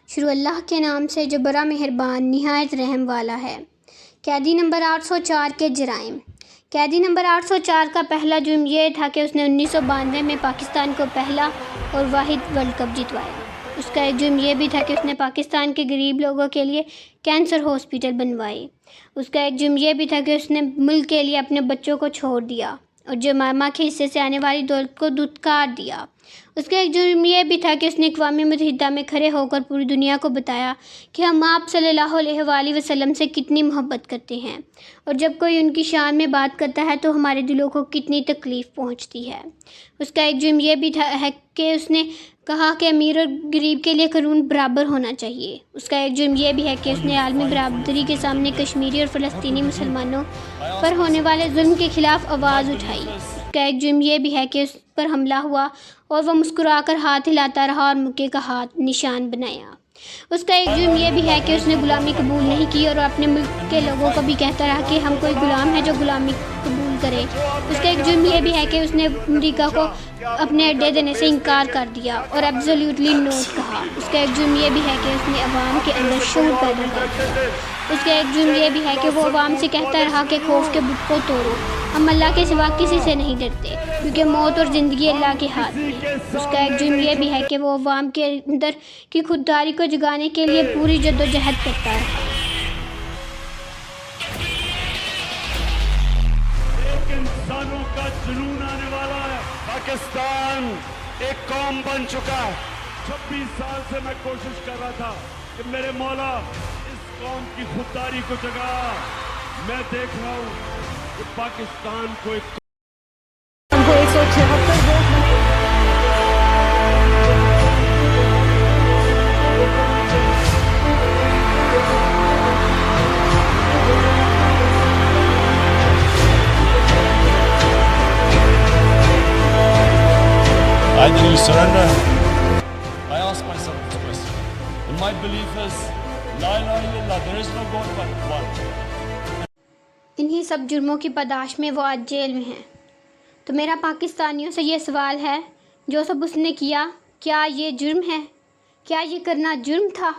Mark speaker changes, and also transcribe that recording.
Speaker 1: شروع اللہ کے نام سے جو بڑا مہربان نہایت رحم والا ہے۔ قیدی نمبر 804 کے جرائم۔ قیدی نمبر 804 کا پہلا جرم یہ تھا کہ اس نے 1992 میں پاکستان کو پہلا اور واحد ورلڈ کپ جتوایا۔ اس کا ایک جرم یہ بھی تھا کہ اس نے پاکستان کے غریب لوگوں کے لیے کینسر ہاسپٹل بنوائے۔ اس کا ایک جرم یہ بھی تھا کہ اس نے ملک کے لیے اپنے بچوں کو چھوڑ دیا اور جمامہ کے حصے سے آنے والی دولت کو دھتکار دیا۔ اس کا ایک جرم یہ بھی تھا کہ اس نے اقوام متحدہ میں کھڑے ہو کر پوری دنیا کو بتایا کہ ہم آپ صلی اللہ علیہ وآلہ وسلم سے کتنی محبت کرتے ہیں، اور جب کوئی ان کی شان میں بات کرتا ہے تو ہمارے دلوں کو کتنی تکلیف پہنچتی ہے۔ اس کا ایک جرم یہ بھی ہے کہ اس نے کہا کہ امیر اور غریب کے لیے قانون برابر ہونا چاہیے۔ اس کا ایک جرم یہ بھی ہے کہ اس نے عالمی برادری کے سامنے کشمیری اور فلسطینی مسلمانوں پر ہونے والے ظلم کے خلاف آواز اٹھائی۔ اس کا ایک جرم یہ بھی ہے کہ اس پر حملہ ہوا اور وہ مسکرا کر ہاتھ ہلاتا رہا اور مکے کا ہاتھ نشان بنایا۔ اس کا ایک جرم یہ بھی ہے کہ اس نے غلامی قبول نہیں کی اور اپنے ملک کے لوگوں کو بھی کہتا رہا کہ ہم کوئی غلام ہے جو غلامی قبول کرے۔ اس کا ایک جرم یہ بھی ہے کہ اس نے امریکہ کو اپنے اڈے دینے سے انکار کر دیا اور ایبسلیوٹلی نوٹ کہا۔ اس کا ایک جرم یہ بھی ہے کہ اس نے عوام کے اندر شعور پیدا کر دیا۔ اس کا ایک جرم یہ بھی ہے کہ وہ عوام سے کہتا رہا کہ خوف کے بت کو توڑو، ہم اللہ کے سوا کسی سے نہیں ڈرتے کیونکہ موت اور زندگی اللہ کے ہاتھ میں ہے۔ اس کا ایک جرم یہ بھی ہے کہ وہ عوام کے اندر کی خودداری کو جگانے کے لیے پوری جدوجہد کرتا رہا۔
Speaker 2: ایک انسانوں کا جنون آنے والا ہے۔ پاکستان ایک قوم بن چکا ہے۔ 26 سال سے میں کوشش کر رہا تھا کہ میرے مولا اس قوم کی خودداری کو جگا۔ میں دیکھ رہا ہوں کہ پاکستان کو ایک
Speaker 3: 176 ووٹ ملے۔
Speaker 2: Either you surrender. I ask myself this question. And my belief is, La ilaha illallah, there is no God but one.
Speaker 1: انہی سب جرموں کی پاداش میں وہ آج جیل میں ہیں۔ تو میرا پاکستانیوں سے یہ سوال ہے، جو سب اس نے کیا، کیا یہ جرم ہے؟ کیا یہ کرنا جرم تھا؟